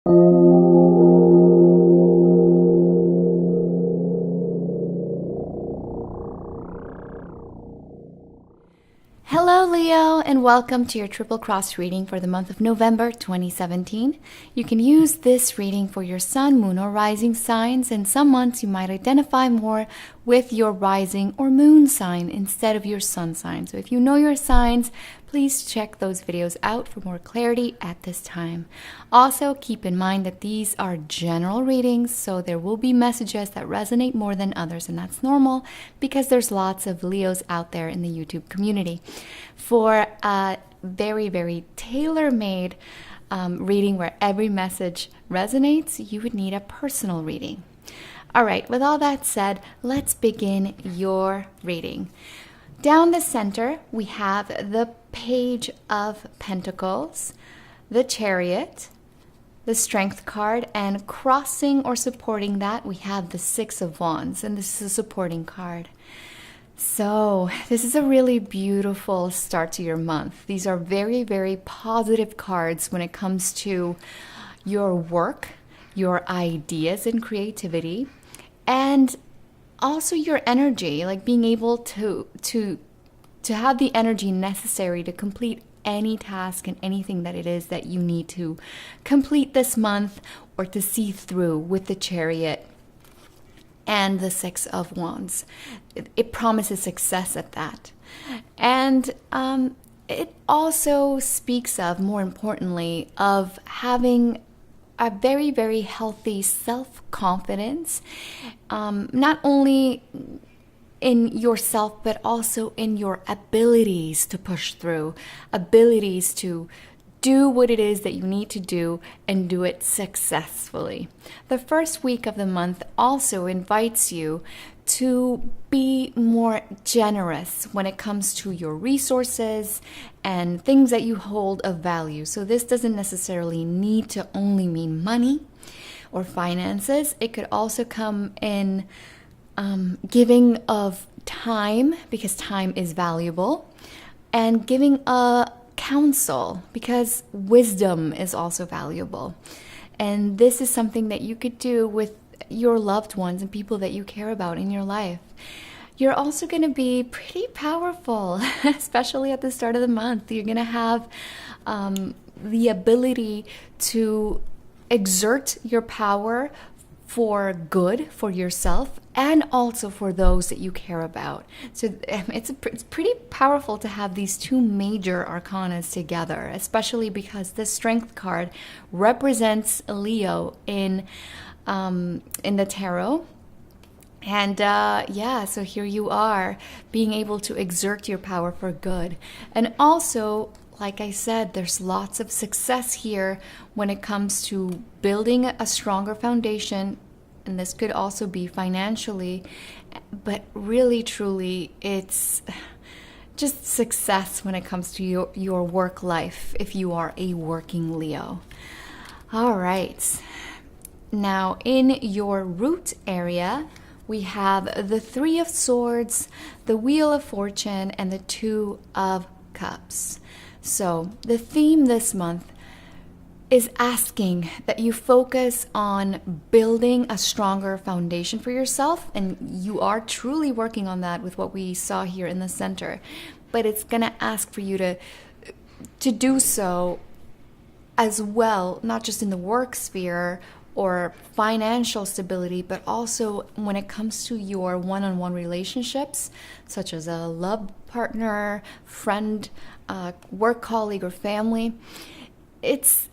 Hello Leo, and welcome to your Triple Cross reading for the month of November 2017. You can use this reading for your sun, moon, or rising signs, and some months you might identify more with your rising or moon sign instead of your sun sign. So if you know your signs, please check those videos out for more clarity at this time. Also, keep in mind that these are general readings, so there will be messages that resonate more than others, and that's normal because there's lots of Leos out there in the YouTube community. For a very, very tailor-made reading where every message resonates, you would need a personal reading. All right, with all that said, let's begin your reading. Down the center, we have the Page of Pentacles, the Chariot, the Strength card, and crossing or supporting that, we have the Six of Wands, and this is a supporting card. So this is a really beautiful start to your month. These are very, very positive cards when it comes to your work, your ideas and creativity, and also your energy, like being able to have the energy necessary to complete any task and anything that it is that you need to complete this month or to see through with the Chariot and the Six of Wands. It promises success at that. And it also speaks of, more importantly, of having a very, very healthy self-confidence, not only in yourself, but also in your abilities to push through, abilities to do what it is that you need to do and do it successfully. The first week of the month also invites you to be more generous when it comes to your resources and things that you hold of value. So this doesn't necessarily need to only mean money or finances. It could also come in giving of time, because time is valuable, and giving a counsel, because wisdom is also valuable. And this is something that you could do with your loved ones and people that you care about in your life. You're also going to be pretty powerful, especially at the start of the month. You're going to have the ability to exert your power for good, for yourself, and also for those that you care about. So it's pretty powerful to have these two major arcanas together, especially because the Strength card represents Leo in the tarot. And so here you are, being able to exert your power for good. And also, like I said, there's lots of success here when it comes to building a stronger foundation, and this could also be financially, but really, truly, it's just success when it comes to your work life if you are a working Leo. All right. Now, in your root area, we have the Three of Swords, the Wheel of Fortune, and the Two of Cups. So the theme this month is asking that you focus on building a stronger foundation for yourself, and you are truly working on that with what we saw here in the center. But it's going to ask for you to do so as well, not just in the work sphere or financial stability, but also when it comes to your one-on-one relationships, such as a love partner, friend, work colleague, or family. If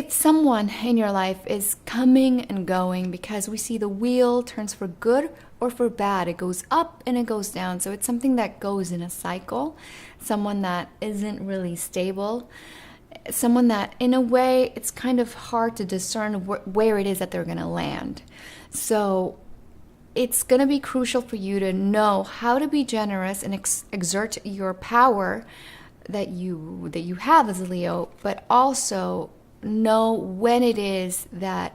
someone in your life is coming and going, because we see the wheel turns for good or for bad. It goes up and it goes down. So it's something that goes in a cycle. Someone that isn't really stable. Someone that, in a way, it's kind of hard to discern where it is that they're going to land. So it's going to be crucial for you to know how to be generous and exert your power that you have as a Leo, but also know when it is that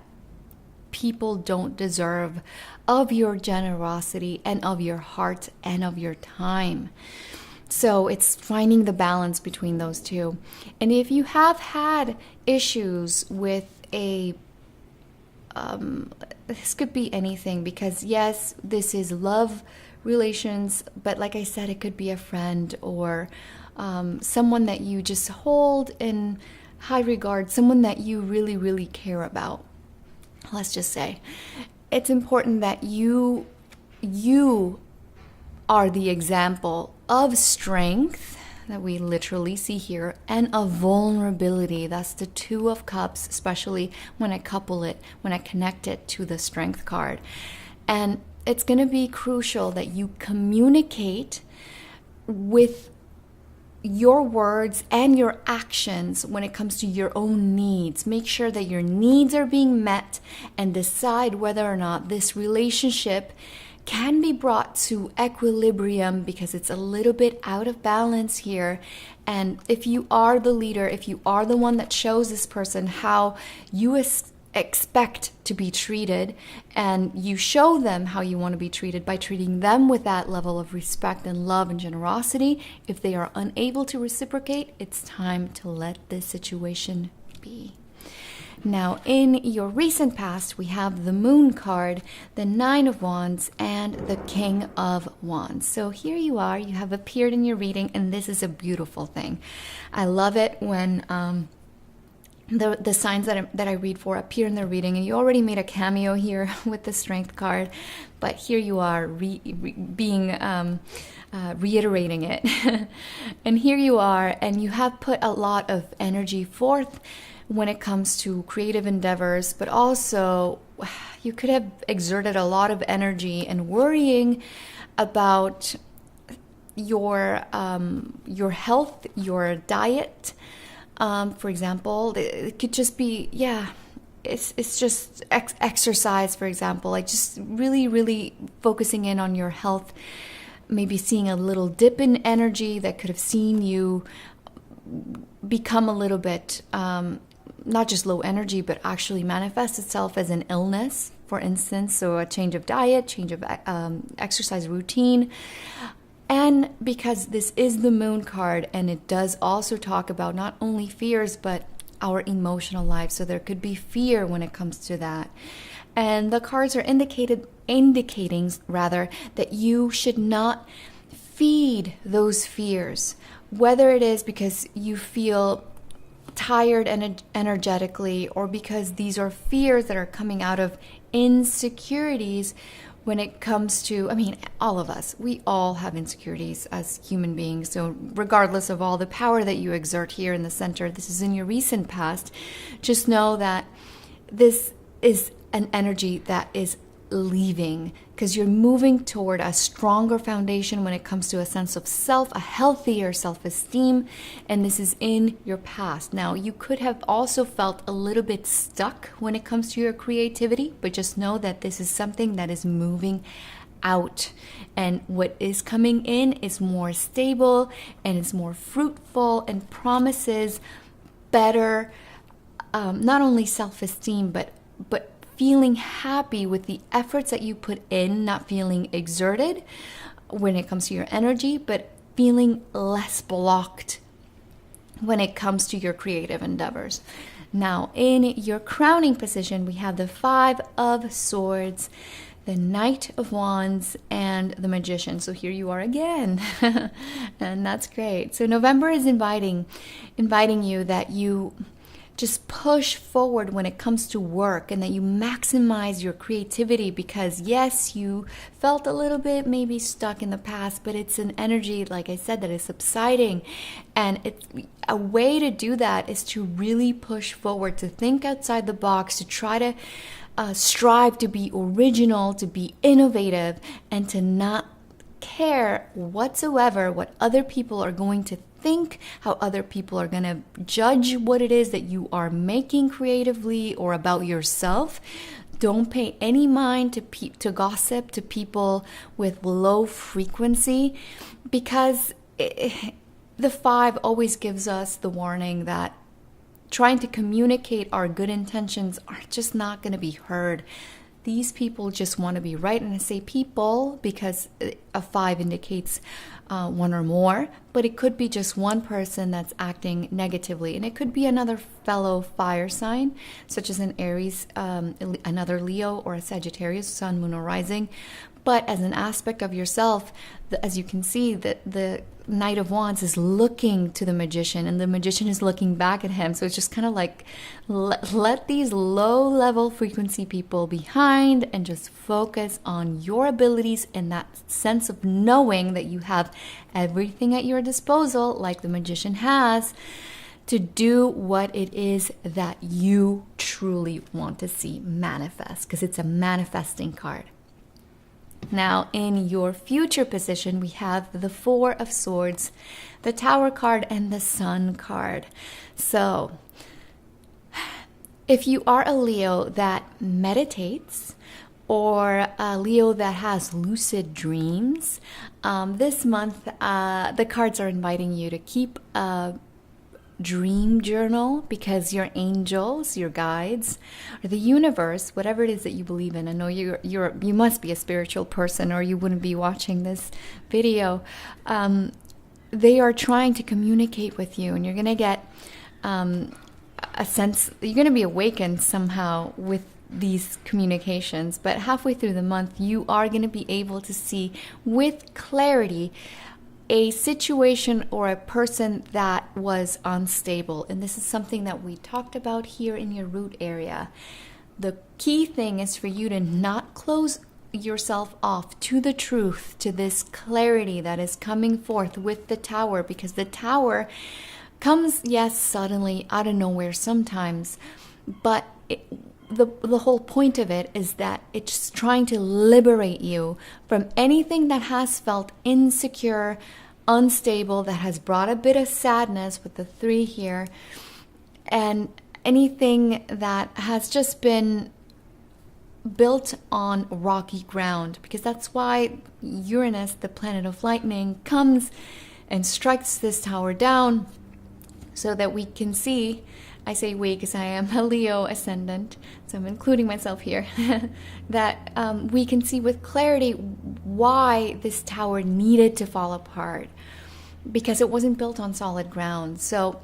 people don't deserve of your generosity and of your heart and of your time. So it's finding the balance between those two. And if you have had issues with this could be anything, because yes, this is love relations, but like I said, it could be a friend or someone that you just hold in high regard, someone that you really, really care about. Let's just say it's important that you are the example of strength that we literally see here, and of vulnerability. That's the Two of Cups, especially when I connect it to the Strength card. And it's going to be crucial that you communicate with your words and your actions when it comes to your own needs. Make sure that your needs are being met, and decide whether or not this relationship can be brought to equilibrium, because it's a little bit out of balance here. And if you are the leader, if you are the one that shows this person how you expect to be treated, and you show them how you want to be treated by treating them with that level of respect and love and generosity, if they are unable to reciprocate, it's time to let this situation be. Now, in your recent past, we have the Moon card, the Nine of Wands, and the King of Wands. So here you are, you have appeared in your reading, and this is a beautiful thing. I love it when the signs that I read for appear in their reading, and you already made a cameo here with the Strength card, but here you are reiterating it. And here you are, and you have put a lot of energy forth when it comes to creative endeavors, but also you could have exerted a lot of energy and worrying about your health, your diet. For example, it could just be, it's just exercise, for example, like just really, really focusing in on your health, maybe seeing a little dip in energy that could have seen you become a little bit, not just low energy, but actually manifest itself as an illness, for instance. So a change of diet, change of exercise routine. And because this is the Moon card, and it does also talk about not only fears, but our emotional life. So there could be fear when it comes to that. And the cards are indicating that you should not feed those fears, whether it is because you feel tired and energetically, or because these are fears that are coming out of insecurities when it comes to, all of us, we all have insecurities as human beings. So regardless of all the power that you exert here in the center, this is in your recent past, just know that this is an energy that is leaving, because you're moving toward a stronger foundation when it comes to a sense of self, a healthier self-esteem, and this is in your past. Now, you could have also felt a little bit stuck when it comes to your creativity, but just know that this is something that is moving out, and what is coming in is more stable and it's more fruitful and promises better, not only self-esteem, but feeling happy with the efforts that you put in, not feeling exerted when it comes to your energy, but feeling less blocked when it comes to your creative endeavors. Now, in your crowning position, we have the Five of Swords, the Knight of Wands, and the Magician. So here you are again, and that's great. So November is inviting you that you just push forward when it comes to work, and that you maximize your creativity, because yes, you felt a little bit maybe stuck in the past, but it's an energy, like I said, that is subsiding. And it's a way to do that is to really push forward, to think outside the box, to try to strive to be original, to be innovative, and to not care whatsoever what other people are going to think, how other people are going to judge what it is that you are making creatively or about yourself. Don't pay any mind to gossip, to people with low frequency, because the Five always gives us the warning that trying to communicate our good intentions are just not going to be heard. these people just want to be right. And I say people because a 5 indicates one or more, but it could be just one person that's acting negatively. And it could be another fellow fire sign, such as an Aries, another Leo, or a Sagittarius, sun, moon, or rising. But as an aspect of yourself, as you can see, the Knight of Wands is looking to the Magician, and the Magician is looking back at him. So it's just kind of like, let these low-level frequency people behind and just focus on your abilities and that sense of knowing that you have everything at your disposal, like the Magician has, to do what it is that you truly want to see manifest, because it's a manifesting card. Now, in your future position, we have the 4 of Swords, the Tower card, and the Sun card. So, if you are a Leo that meditates, or a Leo that has lucid dreams, this month, the cards are inviting you to keep a dream journal, because your angels, your guides, or the universe, whatever it is that you believe in. I know you must be a spiritual person, or you wouldn't be watching this video. They are trying to communicate with you, and you're going to get a sense, you're going to be awakened somehow with these communications. But halfway through the month, you are going to be able to see with clarity a situation or a person that was unstable. And this is something that we talked about here in your root area. The key thing is for you to not close yourself off to the truth, to this clarity that is coming forth with the Tower, because the Tower comes, yes, suddenly out of nowhere sometimes, but the whole point of it is that it's trying to liberate you from anything that has felt insecure, unstable, that has brought a bit of sadness with the 3 here, and anything that has just been built on rocky ground, because that's why Uranus, the planet of lightning, comes and strikes this Tower down so that we can see. I say we because I am a Leo ascendant, so I'm including myself here, that we can see with clarity why this Tower needed to fall apart, because it wasn't built on solid ground. So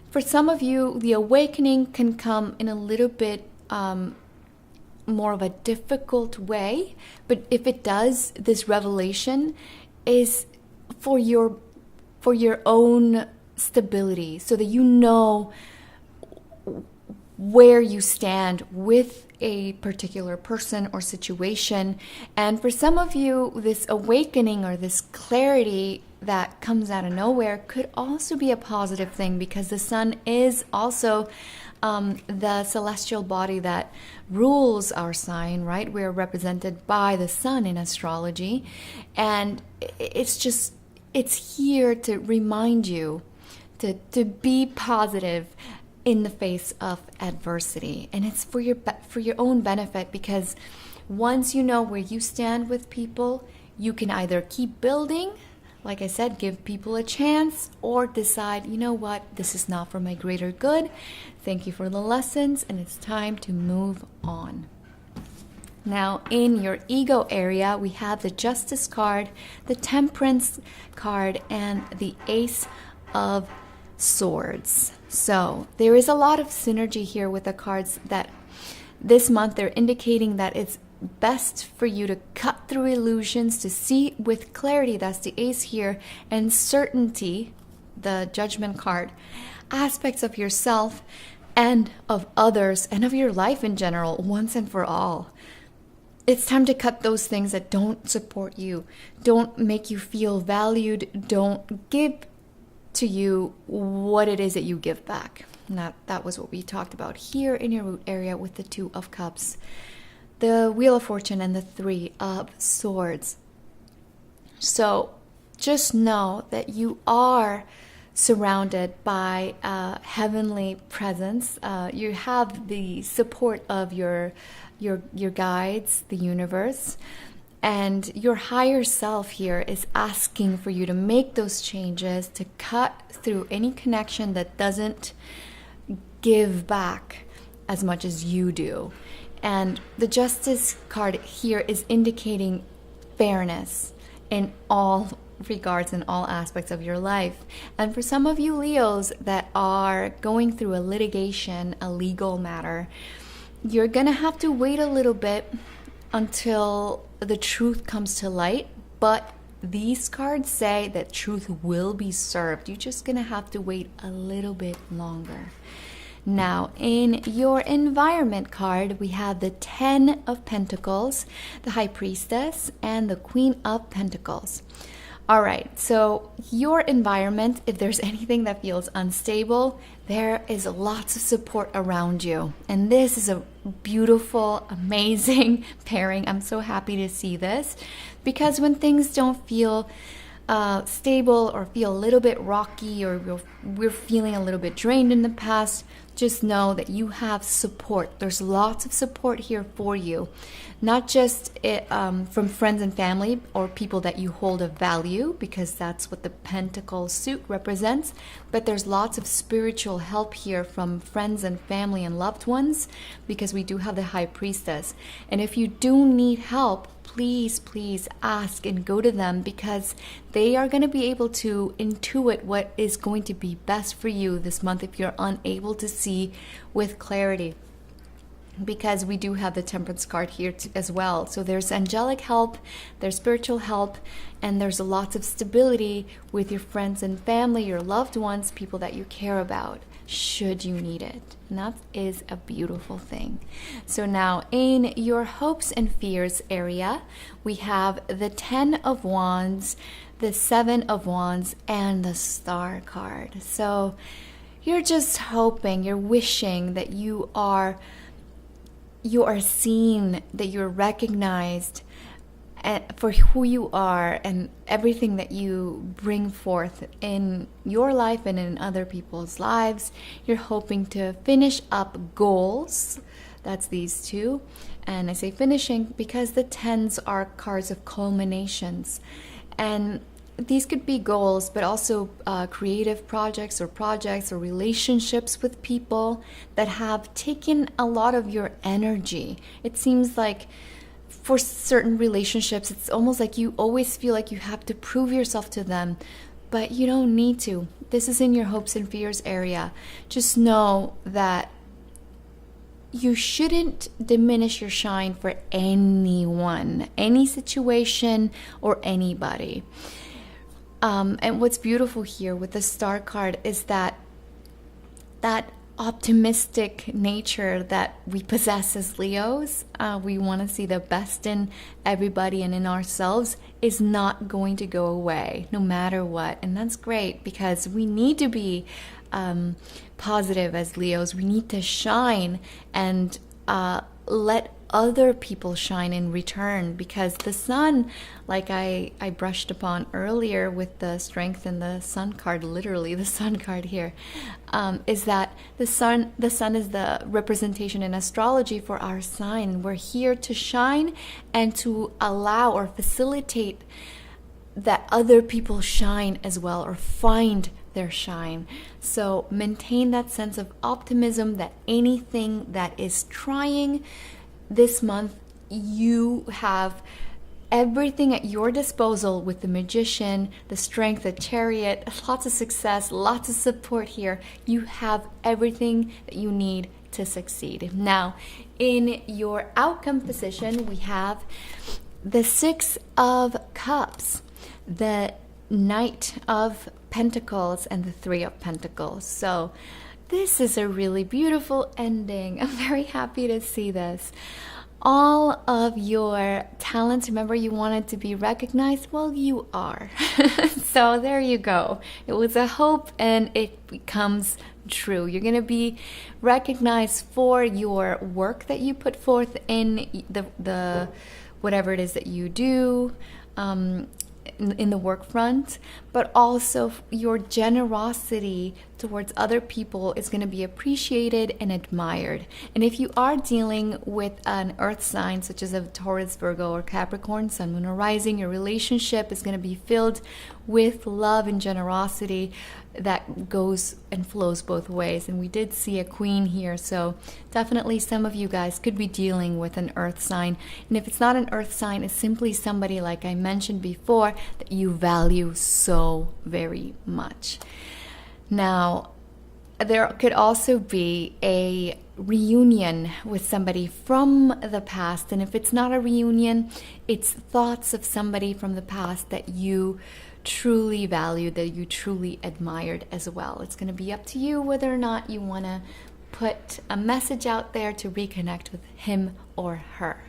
for some of you, the awakening can come in a little bit more of a difficult way, but if it does, this revelation is for your own stability, so that you know where you stand with a particular person or situation. And for some of you, this awakening or this clarity that comes out of nowhere could also be a positive thing, because the sun is also the celestial body that rules our sign, right? We're represented by the sun in astrology, and it's here to remind you to be positive in the face of adversity. And it's for your own benefit, because once you know where you stand with people, you can either keep building, like I said, give people a chance, or decide, you know what, this is not for my greater good. Thank you for the lessons, and it's time to move on. Now, in your ego area, we have the Justice card, the Temperance card, and the Ace of Swords. So there is a lot of synergy here with the cards that this month they're indicating that it's best for you to cut through illusions, to see with clarity, that's the Ace here, and certainty, the Judgment card, aspects of yourself and of others and of your life in general, once and for all. It's time to cut those things that don't support you, don't make you feel valued, don't give to you what it is that you give back. And that was what we talked about here in your root area with the 2 of Cups, the Wheel of Fortune, and the 3 of Swords. So just know that you are surrounded by heavenly presence. You have the support of your guides, the universe. And your higher self here is asking for you to make those changes, to cut through any connection that doesn't give back as much as you do. And the Justice card here is indicating fairness in all regards, in all aspects of your life. And for some of you Leos that are going through a litigation, a legal matter, you're going to have to wait a little bit until the truth comes to light. But these cards say that truth will be served. You're just going to have to wait a little bit longer. Now, in your environment card, we have the 10 of Pentacles, the High Priestess, and the Queen of Pentacles. All right, so your environment, if there's anything that feels unstable, there is lots of support around you. And this is a beautiful, amazing pairing. I'm so happy to see this, because when things don't feel stable or feel a little bit rocky, or we're feeling a little bit drained in the past, just know that you have support. There's lots of support here for you, not just from friends and family or people that you hold of value, because that's what the Pentacle suit represents, but there's lots of spiritual help here from friends and family and loved ones, because we do have the High Priestess. And if you do need help, please ask and go to them, because they are going to be able to intuit what is going to be best for you this month if you're unable to see with clarity. Because we do have the Temperance card here as well. So there's angelic help, there's spiritual help, and there's lots of stability with your friends and family, your loved ones, people that you care about, should you need it. And that is a beautiful thing. So now in your hopes and fears area, we have the 10 of Wands, the 7 of Wands, and the Star card. So you're just hoping, you're wishing that you are seen, that you're recognized for who you are and everything that you bring forth in your life and in other people's lives. You're hoping to finish up goals. That's these two. And I say finishing because the 10s are cards of culminations. And these could be goals, but also creative projects or relationships with people that have taken a lot of your energy. It seems like for certain relationships, it's almost like you always feel like you have to prove yourself to them, but you don't need to. This is in your hopes and fears area. Just know that you shouldn't diminish your shine for anyone, any situation, or anybody. And what's beautiful here with the Star card is that optimistic nature that we possess as Leos, we want to see the best in everybody and in ourselves, is not going to go away no matter what. And that's great, because we need to be positive as Leos. We need to shine and let other people shine in return, because the sun, like I brushed upon earlier with the Strength and the Sun card, literally the Sun card here, is that the sun is the representation in astrology for our sign. We're here to shine and to allow or facilitate that other people shine as well, or find their shine. So maintain that sense of optimism, that anything that is trying this month, you have everything at your disposal with the Magician, the Strength, the Chariot, lots of success, lots of support here. You have everything that you need to succeed. Now, in your outcome position, we have the 6 of Cups, the Knight of Pentacles, and the 3 of Pentacles. So this is a really beautiful ending. I'm very happy to see this. All of your talents, remember you wanted to be recognized? Well, you are. So there you go. It was a hope and it becomes true. You're going to be recognized for your work that you put forth in the whatever it is that you do, in the work front, but also your generosity towards other people is going to be appreciated and admired. And if you are dealing with an earth sign such as a Taurus, Virgo, or Capricorn, Sun, Moon, or Rising, your relationship is going to be filled with love and generosity that goes and flows both ways. And we did see a queen here, so definitely some of you guys could be dealing with an earth sign. And if it's not an earth sign, it's simply somebody, like I mentioned before, that you value so very much. Now, there could also be a reunion with somebody from the past. And if it's not a reunion, it's thoughts of somebody from the past that you truly valued, that you truly admired as well. It's going to be up to you whether or not you want to put a message out there to reconnect with him or her.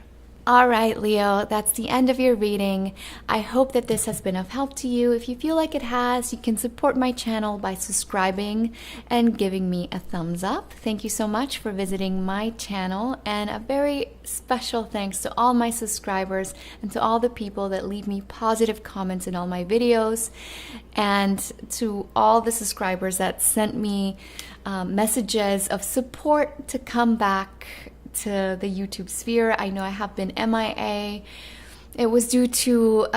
All right, Leo, that's the end of your reading. I hope that this has been of help to you. If you feel like it has, you can support my channel by subscribing and giving me a thumbs up. Thank you so much for visiting my channel, and a very special thanks to all my subscribers and to all the people that leave me positive comments in all my videos, and to all the subscribers that sent me messages of support to come back to the YouTube sphere. I know I have been MIA. It was due to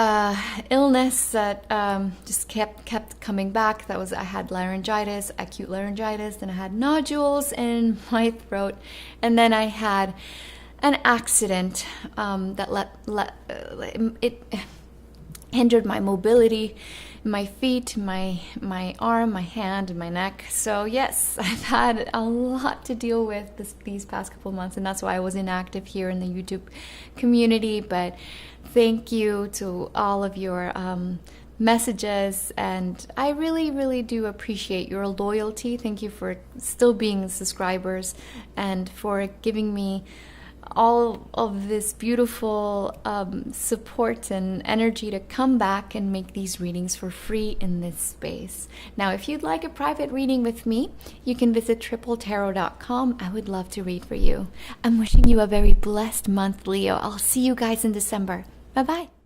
illness that just kept coming back. I had laryngitis, acute laryngitis, then I had nodules in my throat, and then I had an accident that it hindered my mobility, my feet, my arm, my hand, and my neck. So yes, I've had a lot to deal with these past couple months, and that's why I was inactive here in the YouTube community. But thank you to all of your messages, and I really, really do appreciate your loyalty. Thank you for still being subscribers and for giving me all of this beautiful support and energy to come back and make these readings for free in this space. Now, if you'd like a private reading with me, you can visit tripletarot.com. I would love to read for you. I'm wishing you a very blessed month, Leo. I'll see you guys in December. Bye-bye.